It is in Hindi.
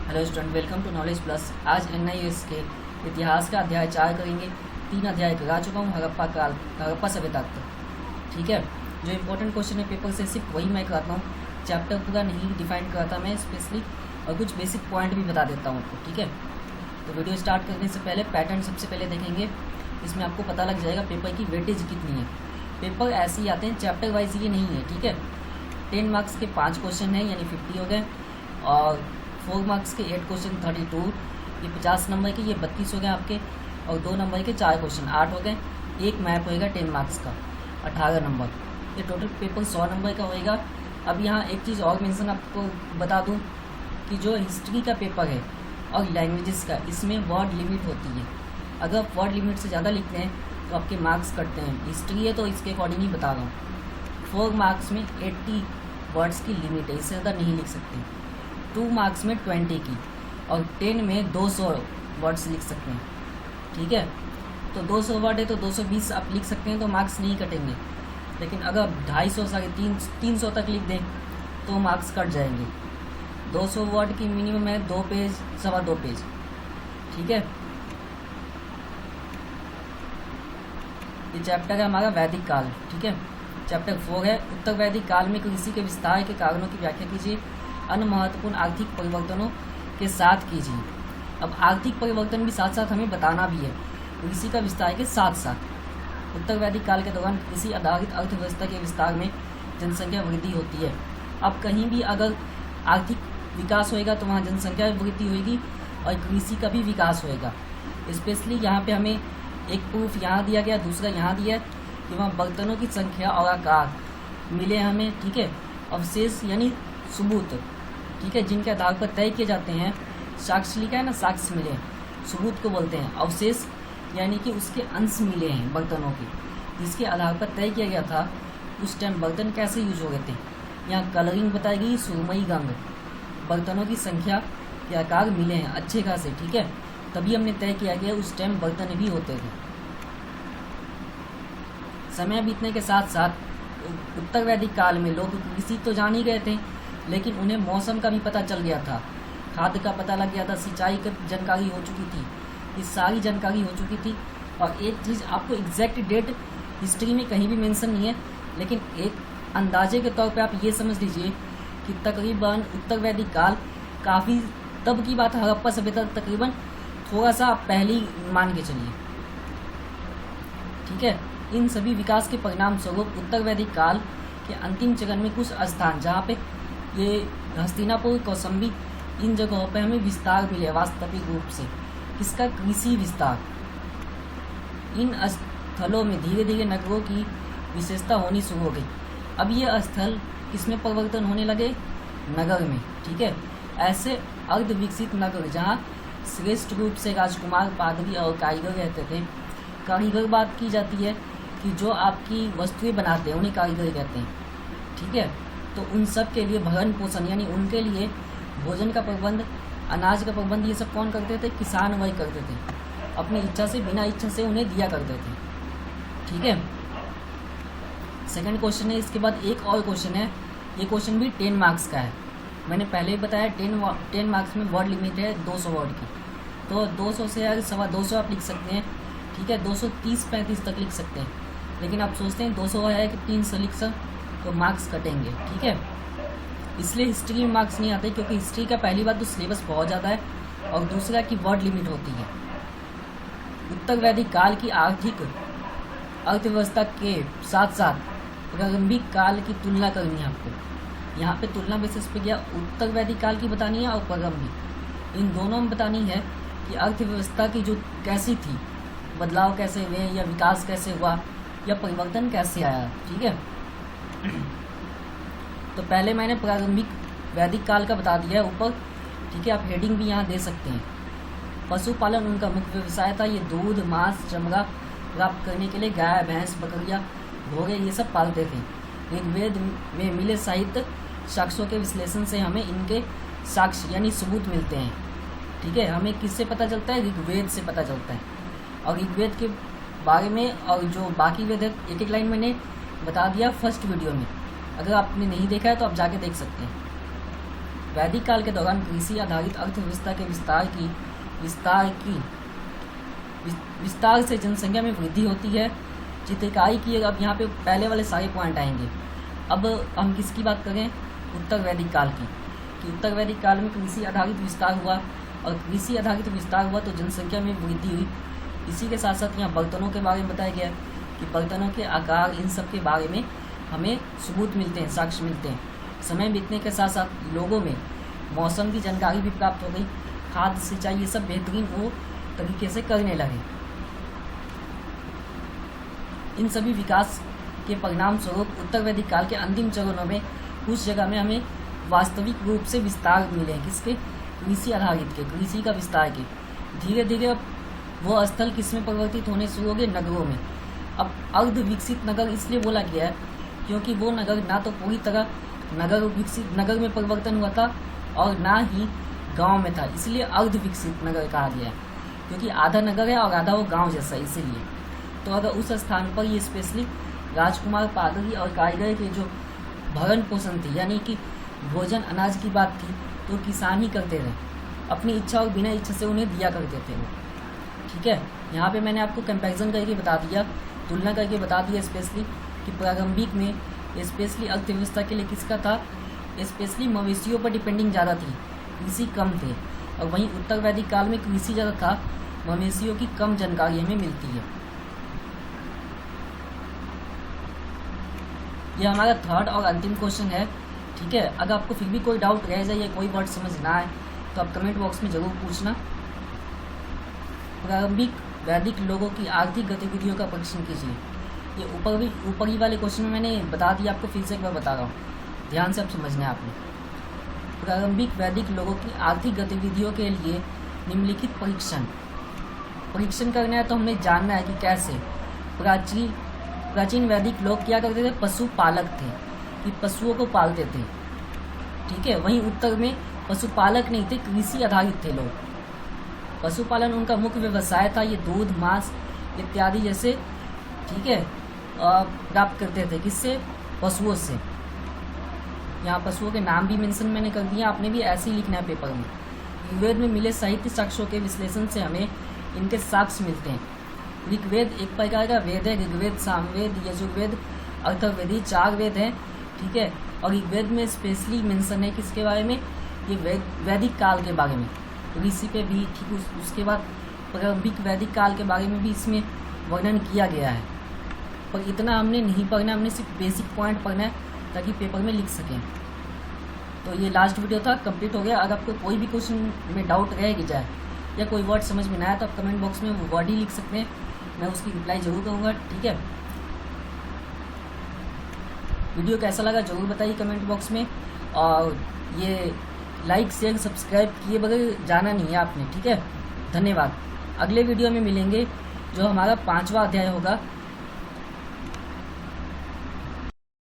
Hello student, welcome to knowledge plus. आज NIS के इतिहास का अध्याय 4 करेंगे। 3 अध्याय करा चुका हूँ, हड़प्पा काल, हड़प्पा सभ्यता तक। ठीक है, जो इंपॉर्टेंट क्वेश्चन है पेपर से सिर्फ वही मैं कराता हूँ। चैप्टर पूरा नहीं डिफाइन कराता मैं स्पेशली, और कुछ बेसिक पॉइंट भी बता देता हूँ आपको। ठीक है, तो वीडियो स्टार्ट करने से पहले पैटर्न सबसे पहले देखेंगे। इसमें आपको पता लग जाएगा पेपर की वेटेज कितनी है। पेपर ऐसे ही आते हैं, चैप्टर वाइज ये नहीं है। ठीक है, 10 मार्क्स के 5 क्वेश्चन हैं यानी 50 हो गए, और 4 मार्क्स के 8 क्वेश्चन 32, ये 50 नंबर के, ये 32 हो गए आपके, और 2 नंबर के 4 क्वेश्चन 8 हो गए। एक मैप होएगा 10 मार्क्स का 18 नंबर। ये टोटल पेपर 100 नंबर का होएगा। अब यहाँ एक चीज़ और मेंशन आपको बता दूँ कि जो हिस्ट्री का पेपर है और लैंग्वेजेस का, इसमें वर्ड लिमिट होती है। अगर आप वर्ड लिमिट से ज़्यादा लिखते हैं तो आपके मार्क्स कटते हैं। हिस्ट्री है तो इसके अकॉर्डिंग ही बता रहा हूँ। 4 मार्क्स में 80 वर्ड्स की लिमिट है, इससे ज़्यादा नहीं लिख सकते। 2 मार्क्स में 20 की, और 10 में 200 वर्ड्स लिख सकते हैं। ठीक है, तो 200 वर्ड है तो 220 आप लिख सकते हैं, तो मार्क्स नहीं कटेंगे। लेकिन अगर 250 से 300 तक लिख दें तो मार्क्स कट जाएंगे। 200 वर्ड की मिनिमम है 2 पेज, 2.25 पेज। ठीक है, ये चैप्टर है हमारा वैदिक काल। ठीक है, चैप्टर 4 है उत्तर वैदिक काल में कृषि के विस्तार के कारणों की व्याख्या कीजिए, अन्य महत्वपूर्ण आर्थिक परिवर्तनों के साथ कीजिए। अब आर्थिक परिवर्तन भी साथ साथ हमें बताना भी है, कृषि का विस्तार के साथ साथ। उत्तर वैदिक काल के दौरान कृषि आधारित अर्थव्यवस्था के विस्तार में जनसंख्या वृद्धि होती है। अब कहीं भी अगर आर्थिक विकास होएगा तो वहाँ जनसंख्या वृद्धि होगी और कृषि का भी विकास होएगा। स्पेशली यहाँ पे हमें एक प्रूफ यहाँ दिया गया, दूसरा यहाँ दिया कि वहाँ बर्तनों की संख्या और आकार मिले हमें। ठीक है, अवशेष यानी सबूत, ठीक है, जिनके आधार पर तय किए जाते हैं। साक्ष्य लिखा है ना, साक्ष्य मिले, सबूत को बोलते हैं। अवशेष यानी कि उसके अंश मिले हैं बर्तनों के, जिसके आधार पर तय किया गया था उस टाइम बर्तन कैसे यूज हो गए थे। यहाँ कलरिंग बताई गई, सुरमई रंग, बर्तनों की संख्या के आकार मिले हैं अच्छे खासे। ठीक है, तभी हमने तय किया गया उस टाइम बर्तन भी होते थे। समय बीतने के साथ साथ उत्तर वैदिक काल में लोग कृषि तो जान ही गए थे, लेकिन उन्हें मौसम का भी पता चल गया था, खाद का पता लग गया था, सिंचाई की जानकारी हो चुकी थी, ये सारी जानकारी हो चुकी थी। और एक चीज़ आपको एग्जैक्ट डेट हिस्ट्री में कहीं भी मेंशन नहीं है, लेकिन एक अंदाजे के तौर पे आप ये समझ लीजिए कि तकरीबन उत्तर वैदिक काल काफ़ी तब की बात है, हड़प्पा सभ्यता तकरीबन थोड़ा सा आप पहले ही मान के चलिए। ठीक है, इन सभी विकास के परिणाम स्वरूप उत्तर वैदिक काल के अंतिम चरण में कुछ स्थान जहाँ पे ये हस्तिनापुर, कौसंबी, इन जगहों पे हमें विस्तार मिले वास्तविक रूप से। किसका? कृषि विस्तार। इन स्थलों में धीरे धीरे नगरों की विशेषता होनी शुरू हो गई। अब ये स्थल किसमें परिवर्तन होने लगे? नगर में। ठीक है, ऐसे अर्ध विकसित नगर जहाँ श्रेष्ठ रूप से राजकुमार, पादरी और कारीगर रहते थे। कारीगर बात की जाती है कि जो आपकी वस्तुएं बनाते हैं उन्हें कारीगर कहते हैं। ठीक है, तो उन सब के लिए भरण पोषण यानी उनके लिए भोजन का प्रबंध, अनाज का प्रबंध, ये सब कौन करते थे? किसान वही करते थे, अपनी इच्छा से, बिना इच्छा से उन्हें दिया करते थे। ठीक है, सेकंड क्वेश्चन है। इसके बाद एक और क्वेश्चन है, ये क्वेश्चन भी 10 मार्क्स का है। मैंने पहले ही बताया 10 मार्क्स में वर्ड लिमिट है 200 वर्ड की, तो 200 से अगर 225 आप लिख सकते हैं। ठीक है, 230-35 तक लिख सकते हैं, लेकिन आप सोचते हैं 200 है कि 300 लिख सक तो मार्क्स कटेंगे। ठीक है, इसलिए हिस्ट्री में मार्क्स नहीं आते, क्योंकि हिस्ट्री का पहली बात तो सिलेबस बहुत ज़्यादा है, और दूसरा की वर्ड लिमिट होती है। उत्तर वैदिक काल की आर्थिक अर्थव्यवस्था के साथ साथ प्रारंभिक काल की तुलना करनी है आपको। यहाँ पे तुलना बेसिस पे क्या उत्तर वैदिक काल की बतानी है और प्रारंभिक, इन दोनों में बतानी है कि अर्थव्यवस्था की जो कैसी थी, बदलाव कैसे हुए, या विकास कैसे हुआ, या परिवर्तन कैसे आया। ठीक है, तो पहले मैंने प्रारंभिक वैदिक काल का बता दिया है ऊपर। ठीक है, आप हेडिंग भी यहाँ दे सकते हैं। पशुपालन उनका मुख्य व्यवसाय था। ये दूध, मांस, चमड़ा प्राप्त करने के लिए गाय, भैंस, बकरियाँ, घोड़े ये सब पालते थे। ऋग्वेद में मिले साहित्य साक्ष्यों के विश्लेषण से हमें इनके साक्ष्य यानी सबूत मिलते हैं। ठीक है, हमें किससे पता चलता है? ऋग्वेद से पता चलता है। और ऋग्वेद के बारे में और जो बाकी वेद है एक एक लाइन मैंने बता दिया फर्स्ट वीडियो में। अगर आपने नहीं देखा है तो आप जाके देख सकते हैं। वैदिक काल के दौरान कृषि आधारित अर्थव्यवस्था के विस्तार से जनसंख्या में वृद्धि होती है। चित्रकारी की अब यहाँ पे पहले वाले सारे पॉइंट आएंगे। अब हम किसकी बात करें, उत्तर वैदिक काल की, कि उत्तर वैदिक काल में कृषि आधारित विस्तार हुआ, और कृषि आधारित विस्तार हुआ तो जनसंख्या में वृद्धि हुई। इसी के साथ साथ यहाँ बर्तनों के बारे में बताया गया कि बर्तनों के आकार, इन सब के बारे में हमें सबूत मिलते हैं, साक्ष्य मिलते हैं। समय बीतने के साथ साथ लोगों में मौसम की जानकारी भी प्राप्त हो गई, खाद, सिंचाई, ये सब बेहतरीन वो तरीके से करने लगे। इन सभी विकास के परिणाम स्वरूप उत्तर वैदिक काल के अंतिम चरणों में कुछ जगह में हमें वास्तविक रूप से विस्तार मिले हैं। किसके? कृषि आधारित के, कृषि का विस्तार के। धीरे धीरे अब वो स्थल किसमें परिवर्तित होने शुरू हो गए? नगरों में। अब अर्ध विकसित नगर इसलिए बोला गया है क्योंकि वो नगर ना तो पूरी तरह नगर में परिवर्तन हुआ था और ना ही गांव में था, इसलिए अर्ध विकसित नगर कहा गया है, क्योंकि आधा नगर है और आधा वो गांव जैसा, इसीलिए। तो अगर उस स्थान पर ये स्पेशली राजकुमार, पादरी और कारीगर के जो भरण पोषण थी, यानी कि भोजन अनाज की बात थी, तो किसान ही करते थे, अपनी इच्छा और बिना इच्छा से उन्हें दिया करते थे वो। ठीक है, यहाँ पे मैंने आपको कंपैरिजन करके बता दिया, तुलना करके बता दिया स्पेशली कि प्रारंभिक में स्पेशली अर्थव्यवस्था के लिए किसका था, स्पेशली मवेशियों पर डिपेंडिंग ज़्यादा थी, कृषि कम थे। और वहीं उत्तर वैदिक काल में कृषि ज़्यादा था, मवेशियों की कम जानकारी हमें मिलती है। यह हमारा थर्ड और अंतिम क्वेश्चन है। ठीक है, अगर आपको फिर भी कोई डाउट रह जाए या कोई वर्ड समझ ना आए तो आप कमेंट बॉक्स में ज़रूर पूछना। प्रारंभिक वैदिक लोगों की आर्थिक गतिविधियों का परीक्षण कीजिए। ये ऊपरी वाले क्वेश्चन में मैंने बता दिया, आपको फिर से एक बार बता रहा हूँ, ध्यान से आप समझना है आपने। प्रारंभिक वैदिक लोगों की आर्थिक गतिविधियों के लिए निम्नलिखित परीक्षण करना है, तो हमें जानना है कि कैसे। प्राचीन वैदिक लोग क्या करते थे? पशुपालक थे, कि पशुओं को पालते थे। ठीक है, वहीं उत्तर में पशुपालक नहीं थे, कृषि आधारित थे लोग। पशुपालन उनका मुख्य व्यवसाय था, ये दूध, मांस इत्यादि जैसे, ठीक है, प्राप्त करते थे। किससे? पशुओं से। यहाँ पशुओं के नाम भी मेंशन मैंने कर दिया, आपने भी ऐसे ही लिखना है पेपर में। ऋग्वेद में मिले साहित्य साक्ष्यों के विश्लेषण से हमें इनके साक्ष्य मिलते हैं। ऋग्वेद एक प्रकार का वेद है, ऋग्वेद, सामवेद, यजुर्वेद, अथर्ववेद, 4 वेद हैं। ठीक है, और ऋग्वेद में स्पेशली मेंशन है किसके बारे में? ये वैदिक काल के बारे में, ऋषि पे भी। ठीक, उसके बाद प्रारंभिक वैदिक काल के बारे में भी इसमें वर्णन किया गया है, पर इतना हमने नहीं पढ़ना, हमने सिर्फ बेसिक पॉइंट पढ़ना है ताकि पेपर में लिख सकें। तो ये लास्ट वीडियो था, कंप्लीट हो गया। अगर आपको कोई भी क्वेश्चन में डाउट रहेगी जाए या कोई वर्ड समझ में ना आया तो आप कमेंट बॉक्स में वो वर्ड ही लिख सकते हैं, मैं उसकी रिप्लाई जरूर करूँगा। ठीक है, वीडियो कैसा लगा जरूर बताइए कमेंट बॉक्स में, और ये लाइक, शेयर, सब्सक्राइब किए बगैर जाना नहीं है आपने। ठीक है, धन्यवाद। अगले वीडियो में मिलेंगे जो हमारा 5वां अध्याय होगा,